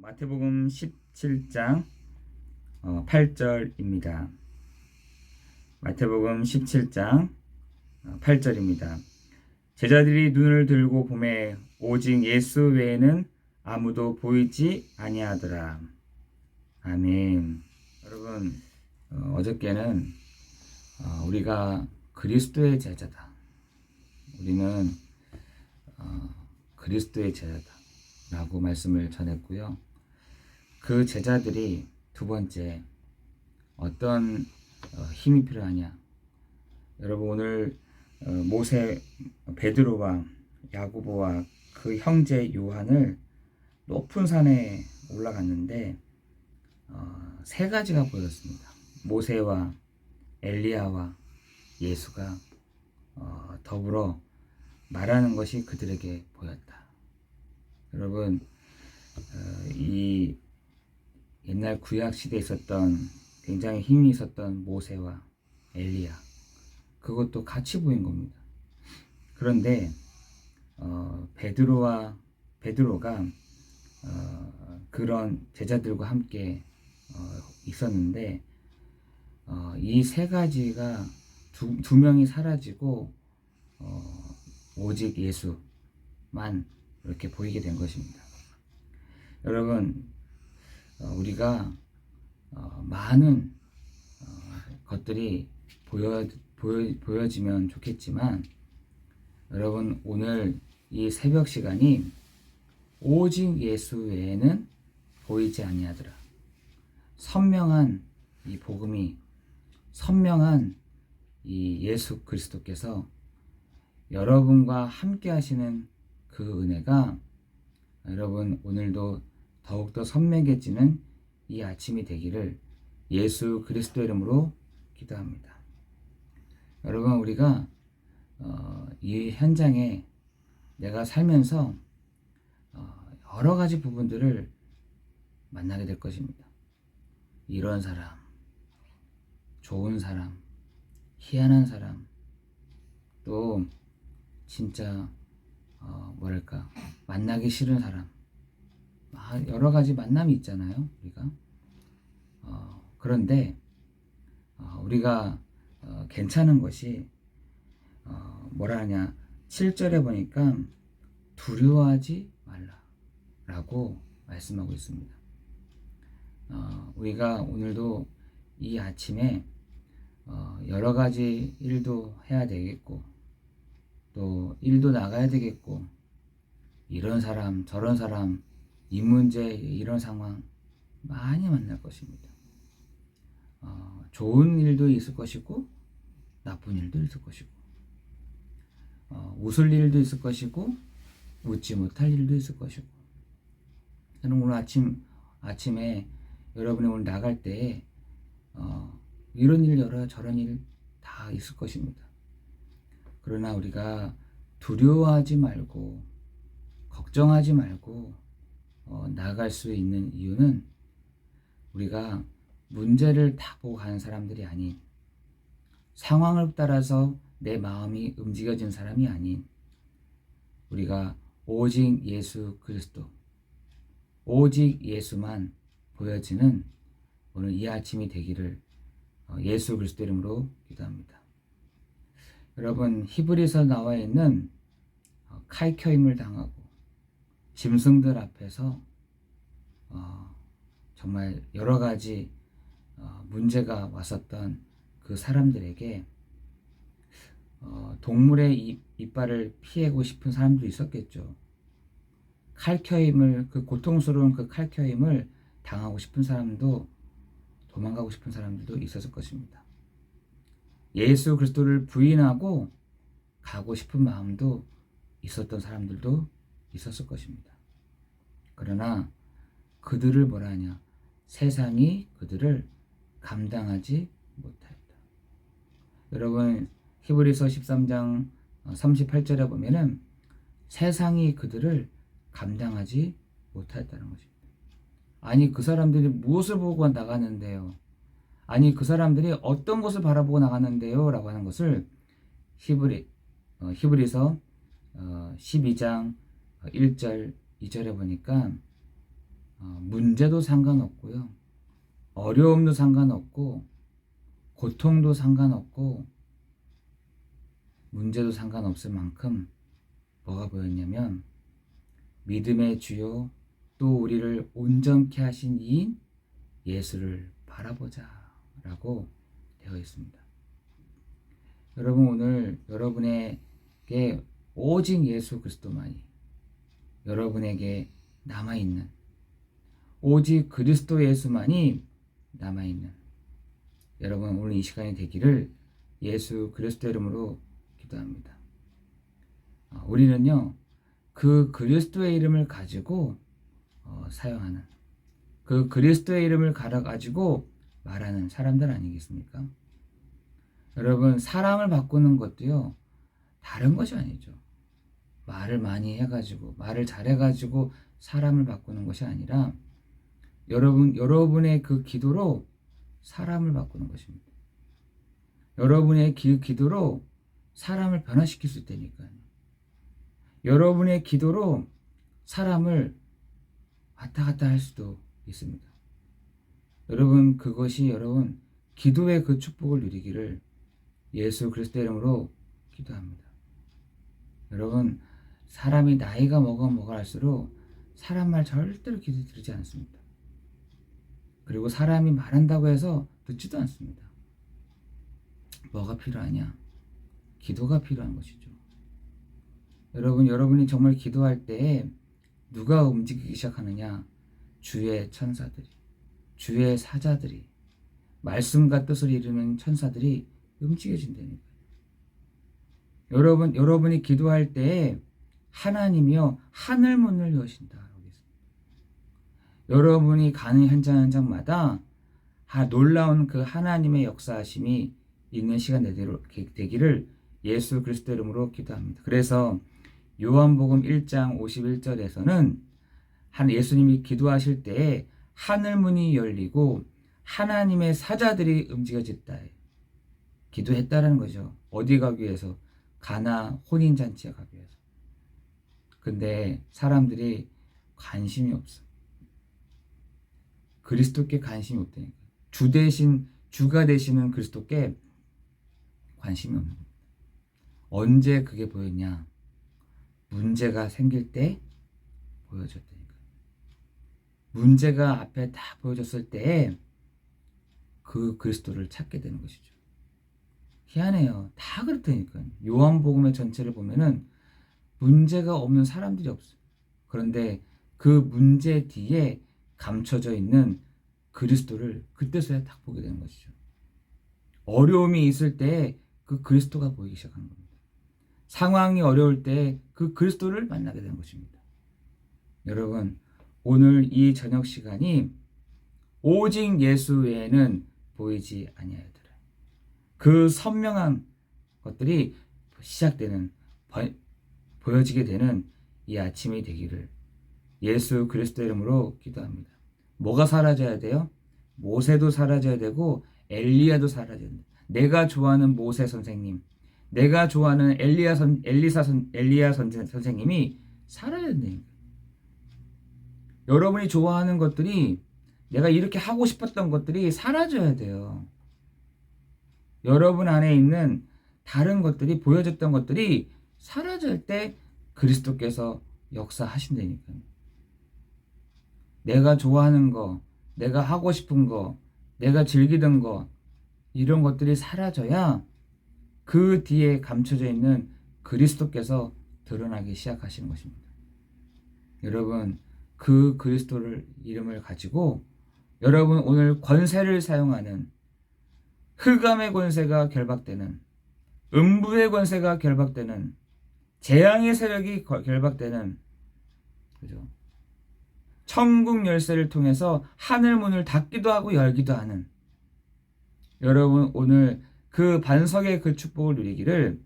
마태복음 17장 8절입니다. 마태복음 17장 8절입니다. 제자들이 눈을 들고 보매 오직 예수 외에는 아무도 보이지 아니하더라. 아멘. 여러분, 어저께는 우리가 그리스도의 제자다. 우리는 그리스도의 제자다 라고 말씀을 전했고요. 그 제자들이 두 번째 어떤 힘이 필요하냐. 여러분, 오늘 모세 베드로와 야고보와 그 형제 요한을 높은 산에 올라갔는데 세 가지가 보였습니다. 모세와 엘리야와 예수가 더불어 말하는 것이 그들에게 보였다. 여러분, 이 옛날 구약 시대에 있었던 굉장히 힘이 있었던 모세와 엘리야, 그것도 같이 보인 겁니다. 그런데 베드로가 그런 제자들과 함께 있었는데 이 세 가지가 두 명이 사라지고 오직 예수만 이렇게 보이게 된 것입니다. 여러분, 우리가 많은 것들이 보여지면 좋겠지만, 여러분, 오늘 이 새벽 시간이 오직 예수 외에는 보이지 아니하더라. 선명한 이 복음이, 선명한 이 예수 그리스도께서 여러분과 함께 하시는 그 은혜가 여러분 오늘도 더욱더 선명해지는 이 아침이 되기를 예수 그리스도 이름으로 기도합니다. 여러분, 우리가 이 현장에 내가 살면서 여러 가지 부분들을 만나게 될 것입니다. 이런 사람, 좋은 사람, 희한한 사람, 또 진짜 만나기 싫은 사람, 여러 가지 만남이 있잖아요, 우리가. 그런데 우리가 괜찮은 것이 7절에 보니까 두려워하지 말라라고 말씀하고 있습니다. 우리가 오늘도 이 아침에 여러 가지 일도 해야 되겠고, 또 일도 나가야 되겠고, 이런 사람 저런 사람, 이 문제 이런 상황 많이 만날 것입니다. 좋은 일도 있을 것이고 나쁜 일도 있을 것이고, 웃을 일도 있을 것이고 웃지 못할 일도 있을 것이고. 저는 오늘 아침에 여러분이 오늘 나갈 때 이런 일 저런 일 다 있을 것입니다. 그러나 우리가 두려워하지 말고 걱정하지 말고 나아갈 수 있는 이유는 우리가 문제를 다 보고 가는 사람들이 아닌, 상황을 따라서 내 마음이 움직여진 사람이 아닌, 우리가 오직 예수 그리스도, 오직 예수만 보여지는 오늘 이 아침이 되기를 예수 그리스도 이름으로 기도합니다. 여러분, 히브리서 나와 있는 칼켜임을 당하고 짐승들 앞에서 정말 여러 가지 문제가 왔었던 그 사람들에게 동물의 이빨을 피하고 싶은 사람도 있었겠죠. 그 고통스러운 그 칼켜임을 당하고 싶은 사람도, 도망가고 싶은 사람들도 있었을 것입니다. 예수 그리스도를 부인하고 가고 싶은 마음도 있었던 사람들도 있었을 것입니다. 그러나 그들을 세상이 그들을 감당하지 못하였다. 여러분, 히브리서 13장 38절에 보면은 세상이 그들을 감당하지 못하였다는 것입니다. 아니, 그 사람들이 무엇을 보고 나가는데요? 아니, 그 사람들이 어떤 것을 바라보고 나가는데요? 라고 하는 것을 히브리서 12장 1절 2절에 보니까 문제도 상관없고요. 어려움도 상관없고 고통도 상관없고 문제도 상관없을 만큼 뭐가 보였냐면 믿음의 주요 또 우리를 온전케 하신 이인 예수를 바라보자 라고 되어 있습니다. 여러분 오늘 여러분에게 오직 예수 그리스도만이 여러분에게 남아있는 오직 그리스도 예수만이 남아있는 여러분 오늘 이 시간이 되기를 예수 그리스도 이름으로 기도합니다. 우리는요 그 그리스도의 이름을 가지고 사용하는 그 그리스도의 이름을 가지고 말하는 사람들 아니겠습니까? 여러분 사람을 바꾸는 것도요 다른 것이 아니죠. 말을 많이 해가지고 말을 잘해가지고 사람을 바꾸는 것이 아니라 여러분의 그 기도로 사람을 바꾸는 것입니다. 여러분의 기도로 사람을 변화시킬 수 있다니까요. 여러분의 기도로 사람을 왔다 갔다 할 수도 있습니다. 여러분 그것이 여러분 기도의 그 축복을 누리기를 예수 그리스도의 이름으로 기도합니다. 여러분 사람이 나이가 먹어갈수록 사람 말 절대로 귀 들지 않습니다. 그리고 사람이 말한다고 해서 듣지도 않습니다. 뭐가 필요하냐? 기도가 필요한 것이죠. 여러분이 정말 기도할 때 누가 움직이기 시작하느냐? 주의 천사들이, 주의 사자들이, 말씀과 뜻을 이루는 천사들이 움직여진다니까요. 여러분이 기도할 때 하나님이요 하늘 문을 여신다. 여러분이 가는 현장마다 놀라운 그 하나님의 역사하심이 있는 시간 되기를 예수 그리스도 이름으로 기도합니다. 그래서 요한복음 1장 51절에서는 예수님이 기도하실 때에 하늘문이 열리고 하나님의 사자들이 움직여졌다. 기도했다라는 거죠. 어디 가기 위해서? 가나 혼인잔치에 가기 위해서. 근데 사람들이 관심이 없어. 그리스도께 관심이 없다니까. 주가 되시는 그리스도께 관심이 없는 겁니다. 언제 그게 보였냐? 문제가 생길 때 보여줬다니까. 문제가 앞에 다 보여줬을 때 그 그리스도를 찾게 되는 것이죠. 희한해요. 다 그렇다니까요. 요한복음의 전체를 보면은 문제가 없는 사람들이 없어요. 그런데 그 문제 뒤에 감춰져 있는 그리스도를 그때서야 딱 보게 되는 것이죠. 어려움이 있을 때 그 그리스도가 보이기 시작하는 겁니다. 상황이 어려울 때 그 그리스도를 만나게 되는 것입니다. 여러분 오늘 이 저녁 시간이 오직 예수 외에는 보이지 아니하였더라. 그 선명한 것들이 보여지게 되는 이 아침이 되기를 예수 그리스도 이름으로 기도합니다. 뭐가 사라져야 돼요? 모세도 사라져야 되고 엘리야도 사라져야 된다. 내가 좋아하는 모세 선생님, 내가 좋아하는 엘리야 선생님이 사라져야 된다니까. 여러분이 좋아하는 것들이 내가 이렇게 하고 싶었던 것들이 사라져야 돼요. 여러분 안에 있는 다른 것들이 보여졌던 것들이 사라질 때 그리스도께서 역사하신다니까요. 내가 좋아하는 거, 내가 하고 싶은 거, 내가 즐기던 거 이런 것들이 사라져야 그 뒤에 감춰져 있는 그리스도께서 드러나기 시작하시는 것입니다. 여러분 그 그리스도를 이름을 가지고 여러분 오늘 권세를 사용하는 흑암의 권세가 결박되는 음부의 권세가 결박되는 재앙의 세력이 결박되는 그죠? 천국 열쇠를 통해서 하늘 문을 닫기도 하고 열기도 하는 여러분 오늘 그 반석의 그 축복을 누리기를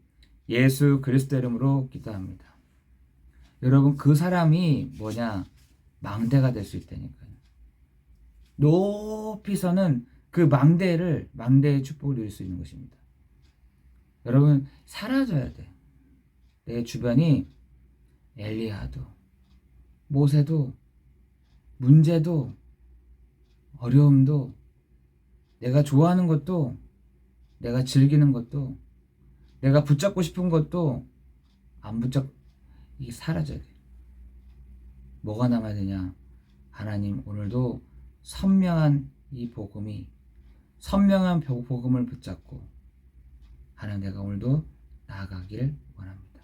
예수 그리스도 이름으로 기도합니다. 여러분 그 사람이 뭐냐? 망대가 될 수 있다니까요. 높이 서는 그 망대의 축복을 누릴 수 있는 것입니다. 여러분 사라져야 돼. 내 주변이 엘리야도 모세도 문제도 어려움도 내가 좋아하는 것도 내가 즐기는 것도 내가 붙잡고 싶은 것도 안 붙잡 이게 사라져야 돼. 뭐가 남아야 되냐? 하나님 오늘도 선명한 이 복음이 선명한 복음을 붙잡고 하나님 내가 오늘도 나아가길 원합니다.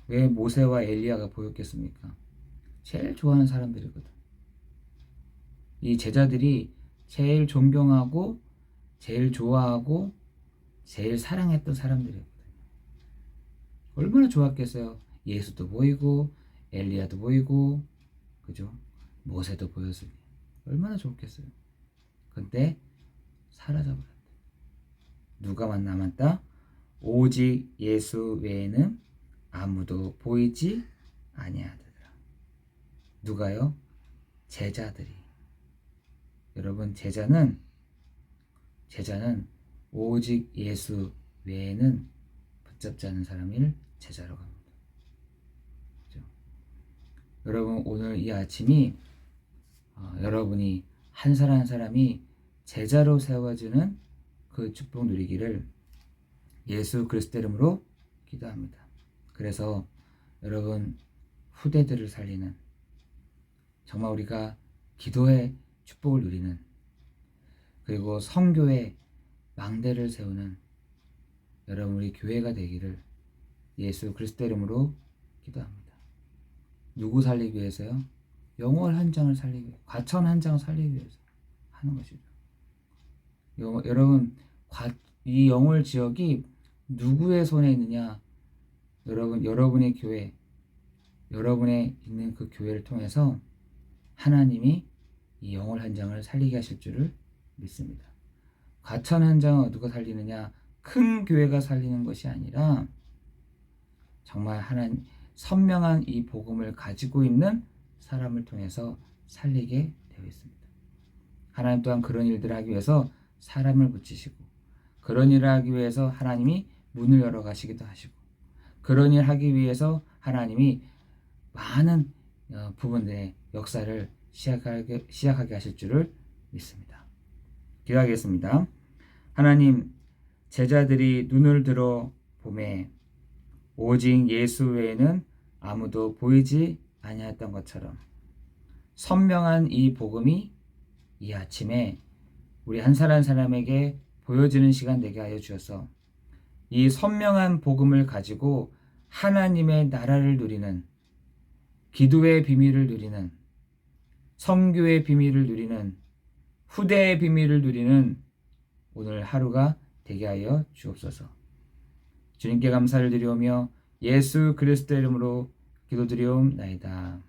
왜 모세와 엘리야가 보였겠습니까? 제일 좋아하는 사람들이거든. 이 제자들이 제일 존경하고 제일 좋아하고 제일 사랑했던 사람들이었거든요. 얼마나 좋았겠어요. 예수도 보이고 엘리야도 보이고 그죠? 모세도 보였으니 얼마나 좋겠어요. 근데 사라져버렸대. 누가만 남았다? 오직 예수 외에는 아무도 보이지 아니하더라. 누가요? 제자들이. 여러분 제자는 오직 예수 외에는 붙잡지 않은 사람을 제자라고 합니다. 그렇죠? 여러분 오늘 이 아침이 여러분이 한 사람 한 사람이 제자로 세워지는 그 축복 누리기를 예수 그리스도 이름으로 기도합니다. 그래서 여러분 후대들을 살리는 정말 우리가 기도의 축복을 누리는 그리고 선교의 망대를 세우는 여러분 우리 교회가 되기를 예수 그리스도 이름으로 기도합니다. 누구 살리기 위해서요? 영월 한 장을 살리기 위해 과천 한 장을 살리기 위해서 하는 것이죠. 여러분 이 영월 지역이 누구의 손에 있느냐? 여러분의 교회 여러분의 있는 그 교회를 통해서 하나님이 이 영월 한 장을 살리게 하실 줄을 믿습니다. 과천 한 장을 누가 살리느냐? 큰 교회가 살리는 것이 아니라 정말 하나님 선명한 이 복음을 가지고 있는 사람을 통해서 살리게 되어 있습니다. 하나님 또한 그런 일들을 하기 위해서 사람을 붙이시고 그런 일을 하기 위해서 하나님이 문을 열어 가시기도 하시고 그런 일을 하기 위해서 하나님이 많은 부분들의 역사를 시작하게 하실 줄을 믿습니다. 기도하겠습니다. 하나님 제자들이 눈을 들어 보매 오직 예수 외에는 아무도 보이지 아니했던 것처럼 선명한 이 복음이 이 아침에 우리 한 사람 한 사람에게 보여지는 시간 되게 하여 주셔서 이 선명한 복음을 가지고 하나님의 나라를 누리는 기도의 비밀을 누리는 선교의 비밀을 누리는 후대의 비밀을 누리는 오늘 하루가 되게 하여 주옵소서. 주님께 감사를 드리오며 예수 그리스도 이름으로 기도드리옵나이다.